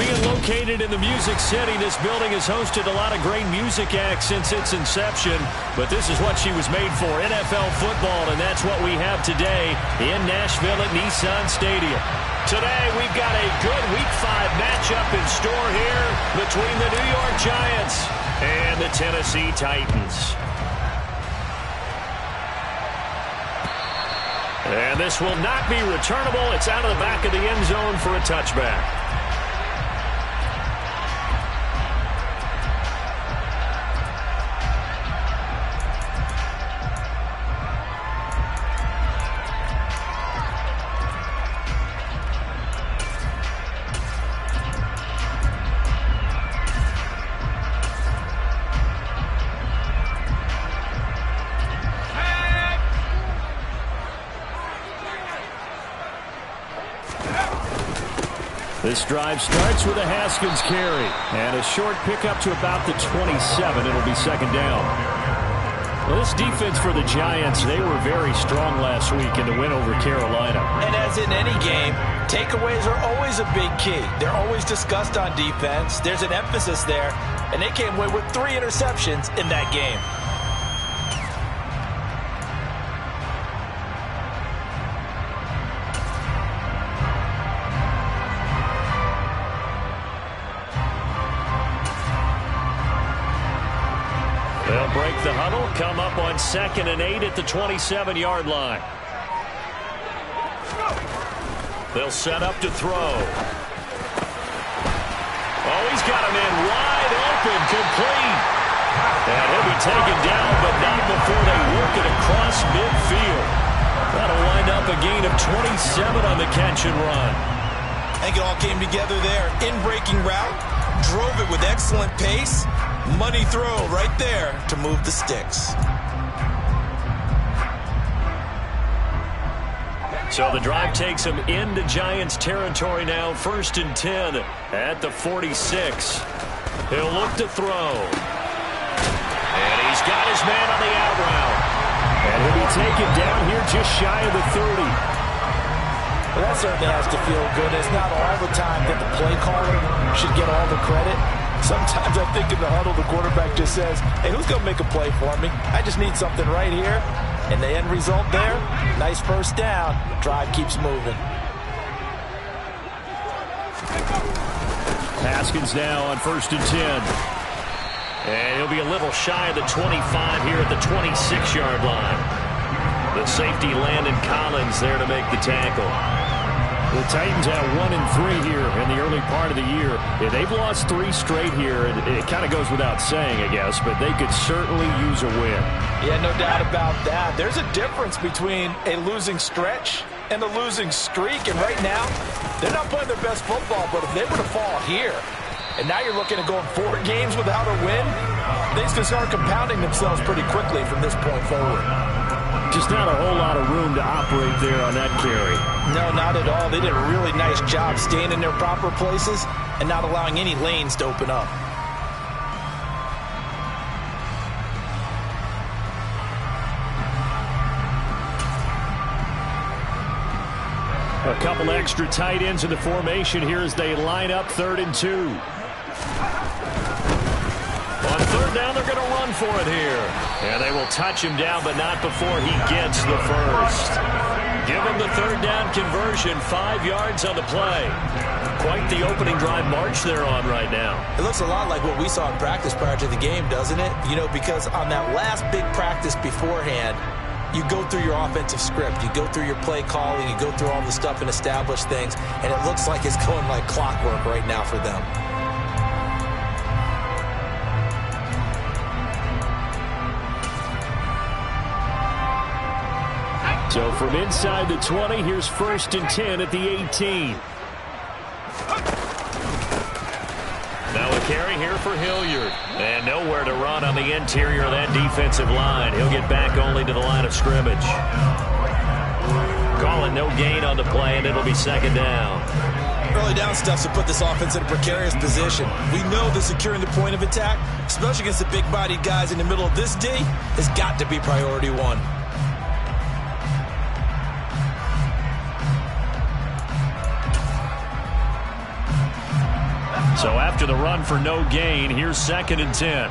being located in the Music City, this building has hosted a lot of great music acts since its inception, but this is what she was made for, NFL football, and that's what we have today in Nashville at Nissan Stadium. Today, we've got a good Week 5 matchup in store here between the New York Giants and the Tennessee Titans. And this will not be returnable. It's out of the back of the end zone for a touchback. This drive starts with a Haskins carry and a short pickup to about the 27. It'll be second down. Well, this defense for the Giants, they were very strong last week in the win over Carolina. And as in any game, takeaways are always a big key. They're always discussed on defense. There's an emphasis there, and they came away with 3 interceptions in that game. They'll break the huddle, come up on 2nd and 8 at the 27-yard line. They'll set up to throw. Oh, he's got a man wide open, complete. And he'll be taken down, but not before they work it across midfield. That'll wind up a gain of 27 on the catch and run. I think it all came together there. In-breaking route, drove it with excellent pace. Money throw right there to move the sticks. So the drive takes him into Giants territory now. 1st and 10 at the 46. He'll look to throw. And he's got his man on the out route. And he'll be taken down here just shy of the 30. Well, that certainly has to feel good. It's not all the time that the play caller should get all the credit. Sometimes I think in the huddle, the quarterback just says, hey, who's going to make a play for me? I just need something right here. And the end result there, nice first down. Drive keeps moving. Haskins now on 1st and 10. And he'll be a little shy of the 25 here at the 26-yard line. The safety, Landon Collins, there to make the tackle. The Titans have 1-3 here in the early part of the year. Yeah, they've lost 3 straight here, and it kind of goes without saying, I guess, but they could certainly use a win. Yeah, no doubt about that. There's a difference between a losing stretch and a losing streak, and right now, they're not playing their best football, but if they were to fall here, and now you're looking at going 4 games without a win, things can start compounding themselves pretty quickly from this point forward. Just not a whole lot of room to operate there on that carry. No, not at all. They did a really nice job staying in their proper places and not allowing any lanes to open up. A couple extra tight ends in the formation here as they line up 3rd and 2. On 3rd down, they're going to run for it here. And they will touch him down, but not before he gets the first. Give him the 3rd down conversion, 5 yards on the play. Quite the opening drive march they're on right now. It looks a lot like what we saw in practice prior to the game, doesn't it? You know, because on that last big practice beforehand, you go through your offensive script, you go through your play calling, you go through all the stuff and establish things, and it looks like it's going like clockwork right now for them. So from inside the 20, here's 1st and 10 at the 18. Now a carry here for Hilliard. And nowhere to run on the interior of that defensive line. He'll get back only to the line of scrimmage. Calling no gain on the play, and it'll be 2nd down. Early down stuff to put this offense in a precarious position. We know that securing the point of attack, especially against the big-bodied guys in the middle of this D, has got to be priority 1. So after the run for no gain, here's 2nd and 10.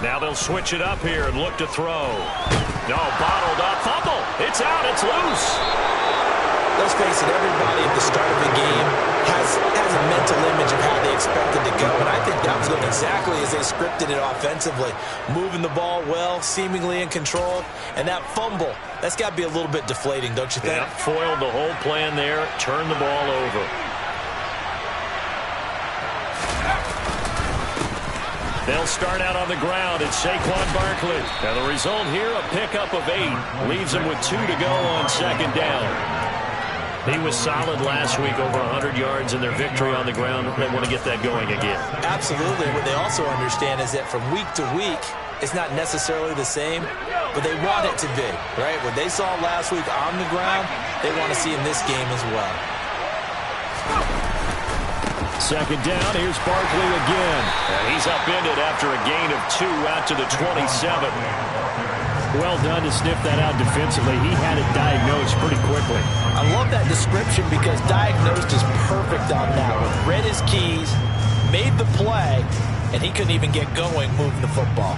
Now they'll switch it up here and look to throw. No, bottled up. Fumble. It's out. It's loose. Let's face it, everybody at the start of the game has a mental image of how they expect it to go, and I think that was going exactly as they scripted it offensively. Moving the ball well, seemingly in control, and that fumble, that's got to be a little bit deflating, don't you think? Yeah, foiled the whole plan there, turned the ball over. They'll start out on the ground. It's Saquon Barkley. Now the result here, a pickup of 8. Leaves them with 2 to go on 2nd down. He was solid last week, over 100 yards in their victory on the ground. They want to get that going again. Absolutely. What they also understand is that from week to week, it's not necessarily the same, but they want it to be, right? What they saw last week on the ground, they want to see in this game as well. 2nd down, here's Barkley again. And he's upended after a gain of 2 out to the 27. Well done to sniff that out defensively. He had it diagnosed pretty quickly. I love that description because diagnosed is perfect on that one. Read his keys, made the play, and he couldn't even get going moving the football.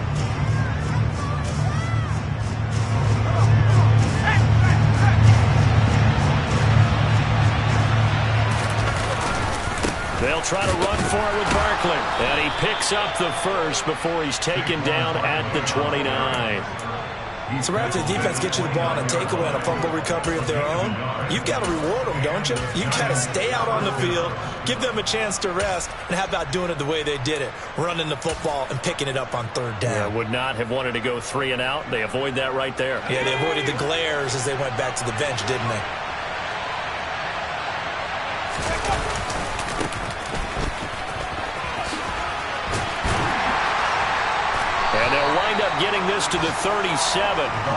They'll try to run for it with Barkley. And he picks up the first before he's taken down at the 29. So right after the defense gets you the ball on a takeaway and a fumble recovery of their own, you've got to reward them, don't you? You've got to stay out on the field, give them a chance to rest, and how about doing it the way they did it, running the football and picking it up on 3rd down. Yeah, would not have wanted to go 3 and out. They avoid that right there. Yeah, they avoided the glares as they went back to the bench, didn't they? And they'll wind up getting this to the 37,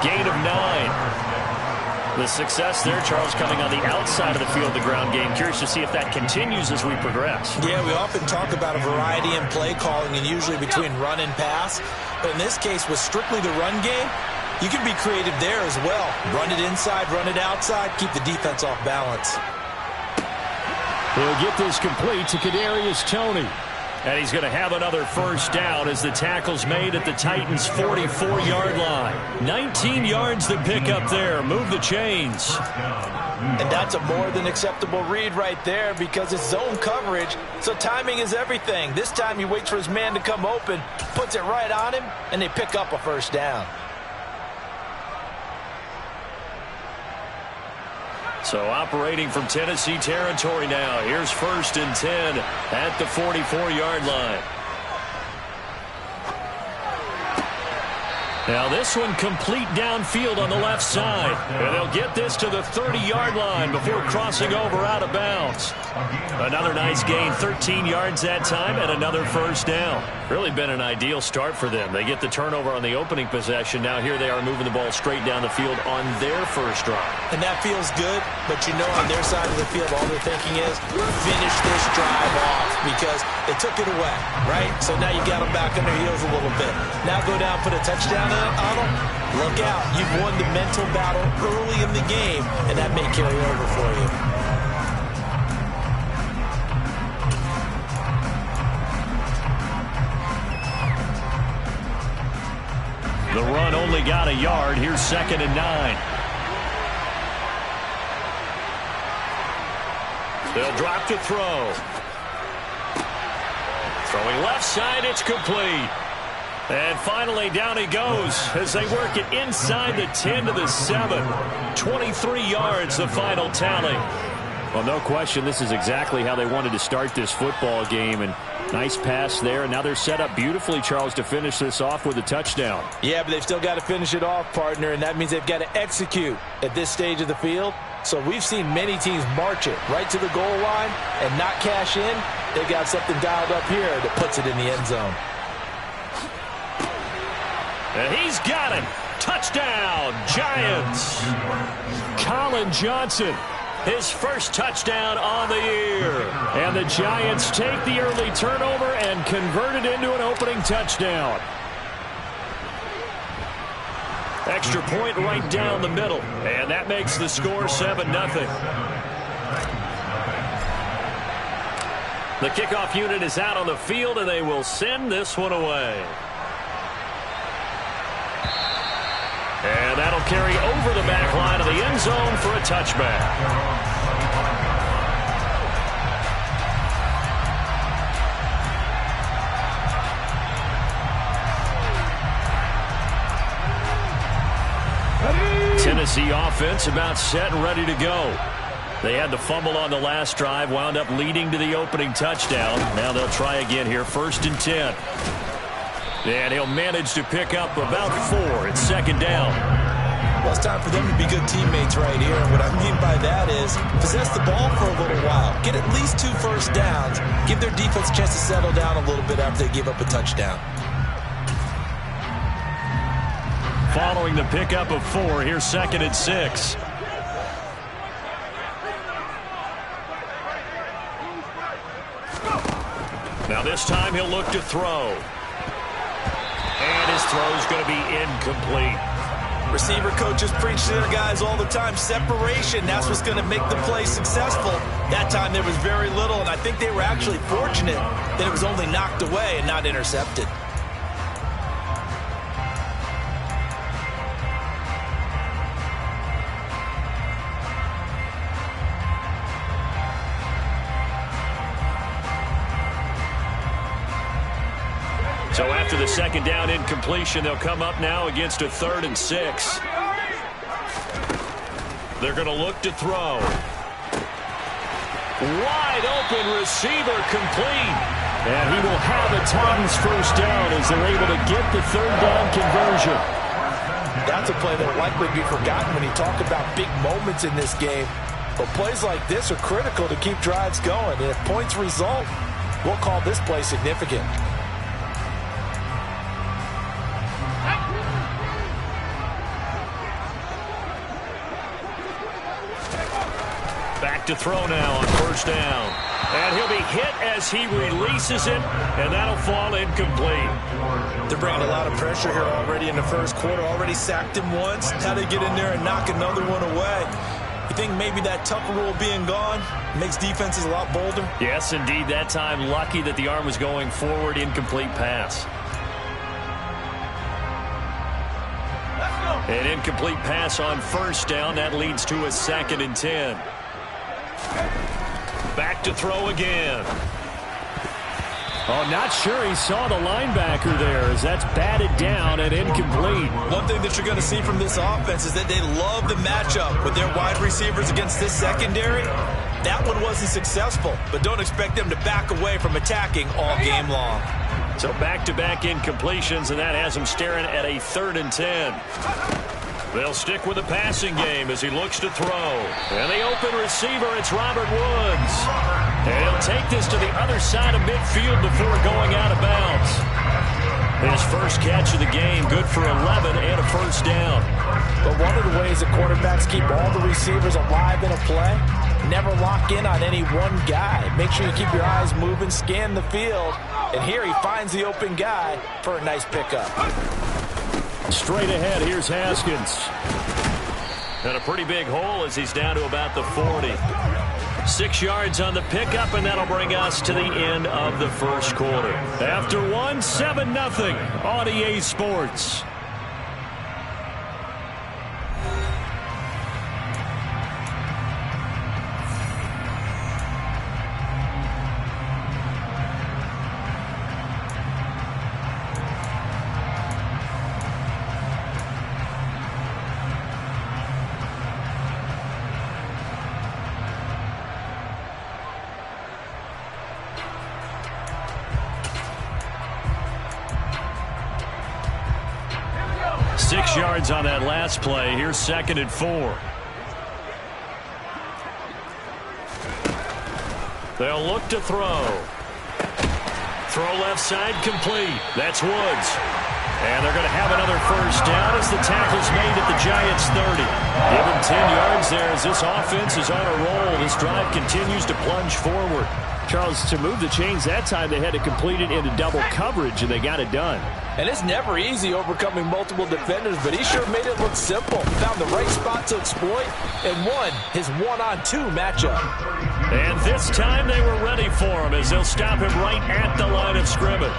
gain of 9. The success there, Charles, coming on the outside of the field, the ground game. Curious to see if that continues as we progress. Yeah, we often talk about a variety in play calling and usually between run and pass. But in this case, with strictly the run game, you can be creative there as well. Run it inside, run it outside, keep the defense off balance. He'll get this complete to Kadarius Toney. And he's going to have another 1st down as the tackle's made at the Titans' 44-yard line. 19 yards to pick up there. Move the chains. And that's a more than acceptable read right there because it's zone coverage, so timing is everything. This time he waits for his man to come open, puts it right on him, and they pick up a 1st down. So operating from Tennessee territory now. Here's 1st and 10 at the 44-yard line. Now this one complete downfield on the left side. And they'll get this to the 30-yard line before crossing over out of bounds. Another nice gain, 13 yards that time, and another 1st down. Really been an ideal start for them. They get the turnover on the opening possession. Now here they are moving the ball straight down the field on their 1st drive. And that feels good, but you know on their side of the field all they're thinking is finish this drive off because they took it away, right? So now you got them back on their heels a little bit. Now go down, put a touchdown on them. Look out. You've won the mental battle early in the game, and that may carry over for you. The run only got a yard. Here's 2nd and 9. They'll drop to throw. Throwing left side, it's complete. And finally, down he goes as they work it inside the 10 to the 7. 23 yards, the final tally. Well, no question, this is exactly how they wanted to start this football game. And nice pass there. And now they're set up beautifully, Charles, to finish this off with a touchdown. Yeah, but they've still got to finish it off, partner, and that means they've got to execute at this stage of the field. So we've seen many teams march it right to the goal line and not cash in. They've got something dialed up here that puts it in the end zone. And he's got it. Touchdown, Giants. Colin Johnson, his 1st touchdown on the year. And the Giants take the early turnover and convert it into an opening touchdown. Extra point right down the middle. And that makes the score 7-0. The kickoff unit is out on the field, and they will send this one away. And that'll carry over the back line of the end zone for a touchback. Tennessee offense about set and ready to go. They had the fumble on the last drive, wound up leading to the opening touchdown. Now they'll try again here, 1st and 10. And he'll manage to pick up about 4. It's 2nd down. Well, it's time for them to be good teammates right here. And what I mean by that is possess the ball for a little while. Get at least 2 first downs. Give their defense a chance to settle down a little bit after they give up a touchdown. Following the pickup of 4, here's 2nd and 6. Now this time he'll look to throw. And his throw's going to be incomplete. Receiver coaches preach to their guys all the time. Separation, that's what's going to make the play successful. That time there was very little, and I think they were actually fortunate that it was only knocked away and not intercepted. So after the 2nd down incompletion, they'll come up now against a 3rd and 6. They're going to look to throw. Wide open receiver complete. And he will have a Titans first down as they're able to get the 3rd down conversion. That's a play that will likely be forgotten when you talk about big moments in this game. But plays like this are critical to keep drives going. And if points result, we'll call this play significant. Back to throw now on 1st down. And he'll be hit as he releases it, and that'll fall incomplete. They're bringing a lot of pressure here already in the 1st quarter. Already sacked him once. How to get in there and knock another one away. You think maybe that Tucker rule being gone makes defenses a lot bolder? Yes, indeed. That time, lucky that the arm was going forward. Incomplete pass. An incomplete pass on 1st down. That leads to a 2nd and 10. Back to throw again. Oh, not sure he saw the linebacker there as that's batted down and incomplete. One thing that you're going to see from this offense is that they love the matchup with their wide receivers against this secondary. That one wasn't successful, but don't expect them to back away from attacking all game long. So back-to-back incompletions, and that has him staring at a 3rd and 10. They'll stick with the passing game as he looks to throw. And the open receiver, it's Robert Woods. And he'll take this to the other side of midfield before going out of bounds. His first catch of the game, good for 11 and a 1st down. But one of the ways that quarterbacks keep all the receivers alive in a play, never lock in on any one guy. Make sure you keep your eyes moving, scan the field. And here he finds the open guy for a nice pickup. Straight ahead, here's Haskins. And a pretty big hole as he's down to about the 40. 6 yards on the pickup, and that'll bring us to the end of the 1st quarter. After 1, 7-0 on EA Sports. Yards on that last play. Here's 2nd and 4. They'll look to throw. Throw left side complete. That's Woods. And they're going to have another first down as the tackle's made at the Giants' 30. Give them 10 yards there as this offense is on a roll. This drive continues to plunge forward. Charles, to move the chains that time, they had to complete it into double coverage, and they got it done. And it's never easy overcoming multiple defenders, but he sure made it look simple. Found the right spot to exploit and won his one-on-two matchup. And this time they were ready for him as they'll stop him right at the line of scrimmage.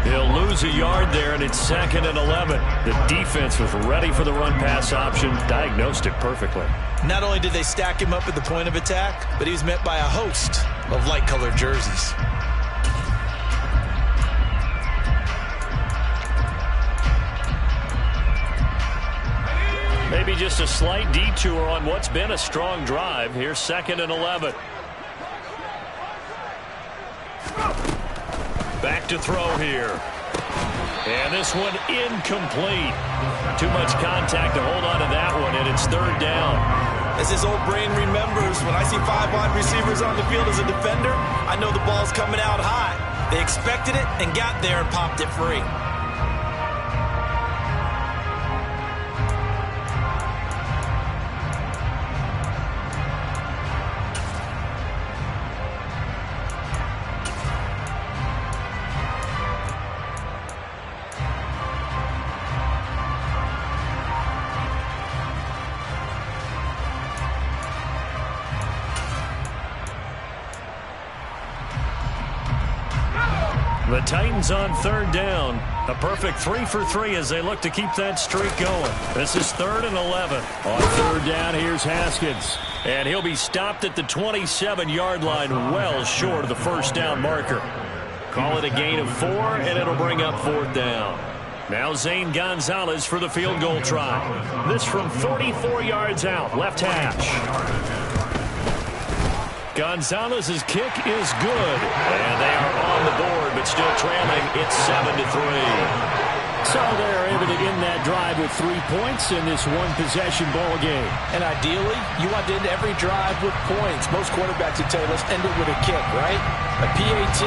He'll lose a yard there, and it's 2nd and 11. The defense was ready for the run-pass option, diagnosed it perfectly. Not only did they stack him up at the point of attack, but he was met by a host of light-colored jerseys. Maybe just a slight detour on what's been a strong drive. Here's 2nd and 11. Back to throw here. And this one incomplete. Too much contact to hold on to that one, and it's 3rd down. As his old brain remembers, when I see 5 wide receivers on the field as a defender, I know the ball's coming out high. They expected it and got there and popped it free. The Titans on 3rd down. A perfect 3 for 3 as they look to keep that streak going. This is 3rd and 11. On 3rd down, here's Haskins. And he'll be stopped at the 27-yard line, well short of the first down marker. Call it a gain of 4, and it'll bring up 4th down. Now Zane Gonzalez for the field goal try. This from 44 yards out, left hash. Gonzalez's kick is good, and they are on the board, but still trailing. It's 7-3. So they're able to end that drive with 3 points in this one-possession ball game. And ideally, you want to end every drive with points. Most quarterbacks would tell you, let's end it with a kick, right? A PAT,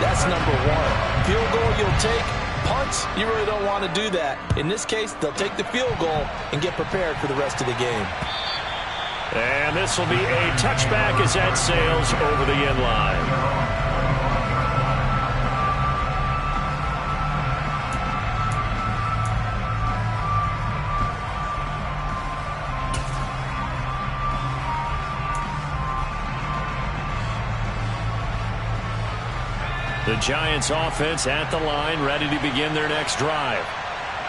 that's number 1. Field goal you'll take. Punts, you really don't want to do that. In this case, they'll take the field goal and get prepared for the rest of the game. And this will be a touchback as that sails over the end line. The Giants offense at the line, ready to begin their next drive.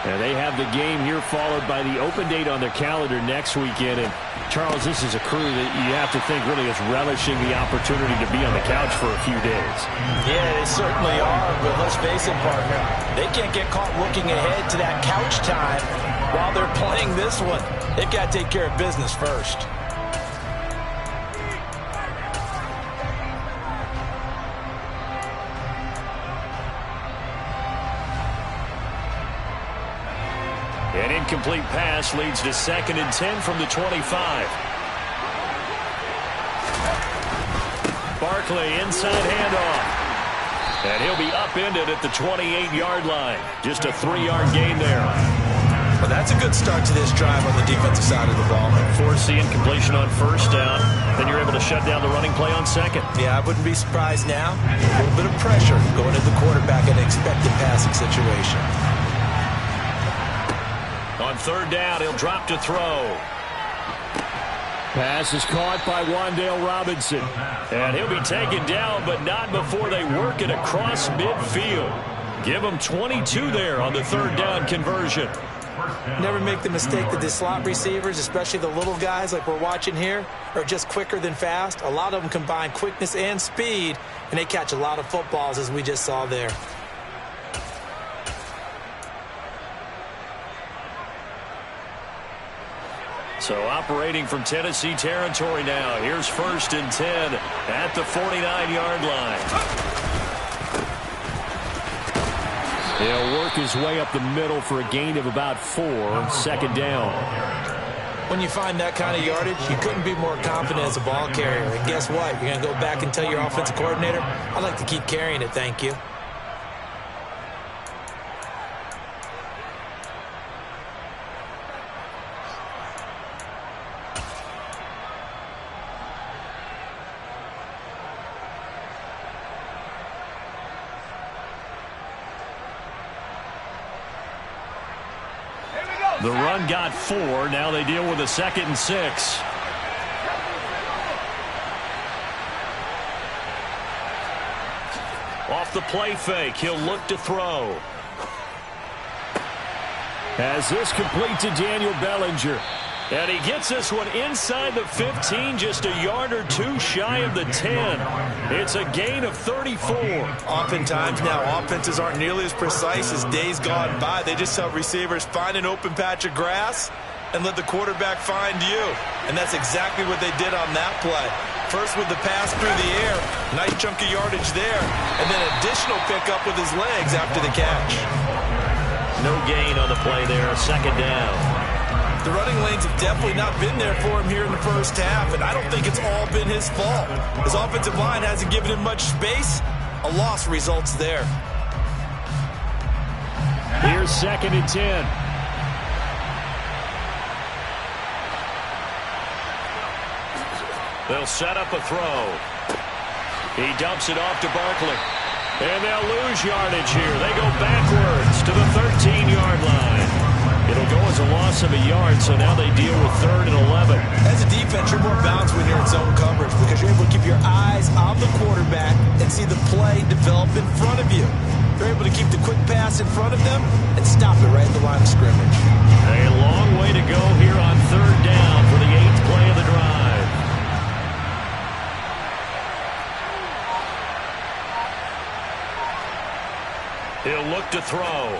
And they have the game here followed by the open date on their calendar next weekend. And Charles, this is a crew that you have to think really is relishing the opportunity to be on the couch for a few days. Yeah, they certainly are, but let's face it, partner. They can't get caught looking ahead to that couch time while they're playing this one. They've got to take care of business first. An incomplete pass leads to 2nd and 10 from the 25. Barkley inside handoff. And he'll be upended at the 28-yard line. Just a 3-yard gain there. Well, that's a good start to this drive on the defensive side of the ball. Force the incompletion on 1st down. Then you're able to shut down the running play on 2nd. Yeah, I wouldn't be surprised now. A little bit of pressure going to the quarterback in an expected passing situation. On 3rd down, he'll drop to throw. Pass is caught by Wan'Dale Robinson. And he'll be taken down, but not before they work it across midfield. Give him 22 there on the 3rd down conversion. Never make the mistake that the slot receivers, especially the little guys like we're watching here, are just quicker than fast. A lot of them combine quickness and speed, and they catch a lot of footballs, as we just saw there. So operating from Tennessee territory now. Here's 1st and 10 at the 49-yard line. He'll work his way up the middle for a gain of about 4. 2nd down. When you find that kind of yardage, you couldn't be more confident as a ball carrier. And guess what? You're going to go back and tell your offensive coordinator, I'd like to keep carrying it, thank you. The run got 4. Now they deal with a 2nd and 6. Off the play fake, he'll look to throw. As this complete to Daniel Bellinger. And he gets this one inside the 15, just a yard or 2 shy of the 10. It's a gain of 34. Oftentimes now, offenses aren't nearly as precise as days gone by. They just tell receivers, find an open patch of grass and let the quarterback find you. And that's exactly what they did on that play. First with the pass through the air, nice chunk of yardage there, and then additional pickup with his legs after the catch. No gain on the play there, 2nd down. The running lanes have definitely not been there for him here in the first half, and I don't think it's all been his fault. His offensive line hasn't given him much space. A loss results there. Here's 2nd and 10. They'll set up a throw. He dumps it off to Barkley. And they'll lose yardage here. They go backwards to the 13-yard line. It'll go as a loss of a yard, so now they deal with 3rd and 11. As a defense, you're more balanced when you're in zone coverage because you're able to keep your eyes on the quarterback and see the play develop in front of you. You're able to keep the quick pass in front of them and stop it right at the line of scrimmage. A long way to go here on 3rd down for the 8th play of the drive. He'll look to throw.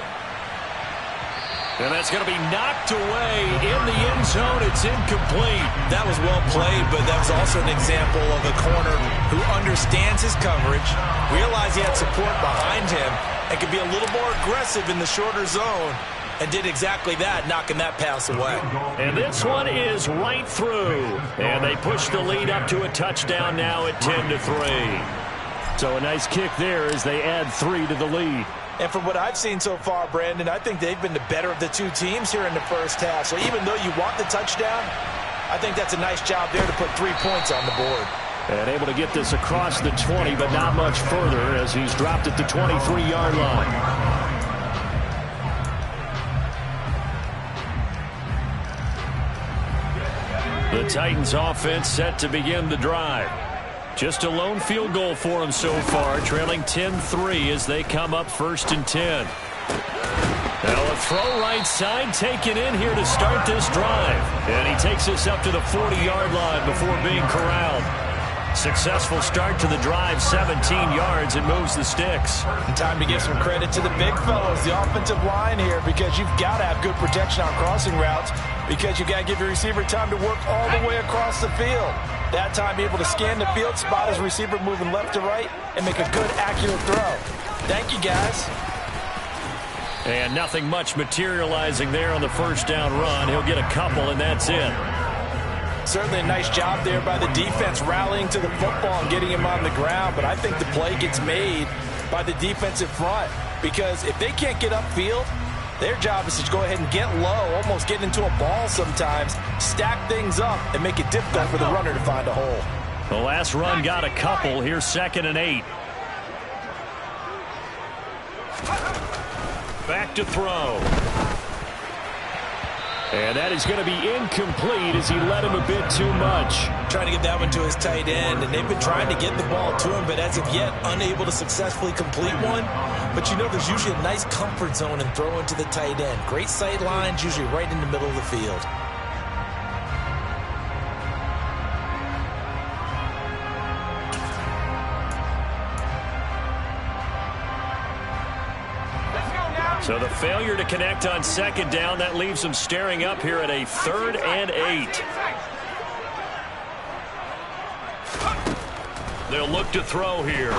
And that's going to be knocked away in the end zone. It's incomplete. That was well played, but that was also an example of a corner who understands his coverage, realized he had support behind him, and could be a little more aggressive in the shorter zone, and did exactly that, knocking that pass away. And this one is right through. And they push the lead up to a touchdown now at 10-3. So a nice kick there as they add 3 to the lead. And from what I've seen so far, Brandon, I think they've been the better of the two teams here in the first half. So even though you want the touchdown, I think that's a nice job there to put 3 points on the board. And able to get this across the 20, but not much further as he's dropped at the 23-yard line. The Titans offense set to begin the drive. Just a lone field goal for them so far, trailing 10-3 as they come up 1st and 10. Now a throw right side taken in here to start this drive. And he takes us up to the 40-yard line before being corralled. Successful start to the drive, 17 yards, and moves the sticks. And time to give some credit to the big fellows, the offensive line here, because you've got to have good protection on crossing routes, because you've got to give your receiver time to work all the way across the field. That time, be able to scan the field, spot his receiver moving left to right, and make a good, accurate throw. Thank you, guys. And nothing much materializing there on the 1st down run. He'll get a couple, and that's it. Certainly a nice job there by the defense rallying to the football and getting him on the ground, but I think the play gets made by the defensive front because if they can't get upfield, their job is to go ahead and get low, almost get into a ball sometimes, stack things up, and make it difficult for the runner to find a hole. The last run got a couple. Here's 2nd and 8. Back to throw. And that is going to be incomplete as he led him a bit too much. Trying to get that one to his tight end, and they've been trying to get the ball to him, but as of yet, unable to successfully complete one. But you know there's usually a nice comfort zone in throwing to the tight end. Great sight lines, usually right in the middle of the field. So the failure to connect on 2nd down, that leaves them staring up here at a 3rd and 8. They'll look to throw here.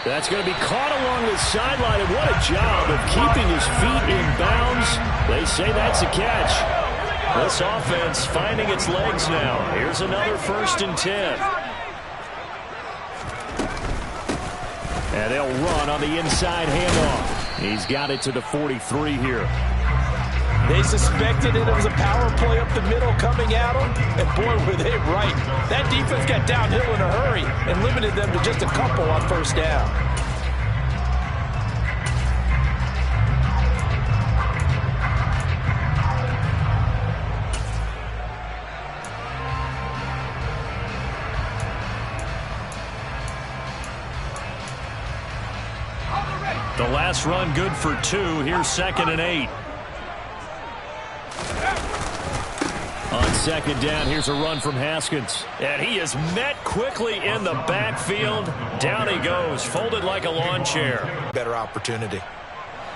That's going to be caught along the sideline, and what a job of keeping his feet in bounds. They say that's a catch. This offense finding its legs now. Here's another 1st and 10. And they'll run on the inside handoff. He's got it to the 43 here. They suspected it was a power play up the middle coming at them, and boy, were they right. That defense got downhill in a hurry and limited them to just a couple on 1st down. last run good for 2. Here's 2nd and 8. On 2nd down, here's a run from Haskins. And he is met quickly in the backfield. Down he goes, folded like a lawn chair. Better opportunity.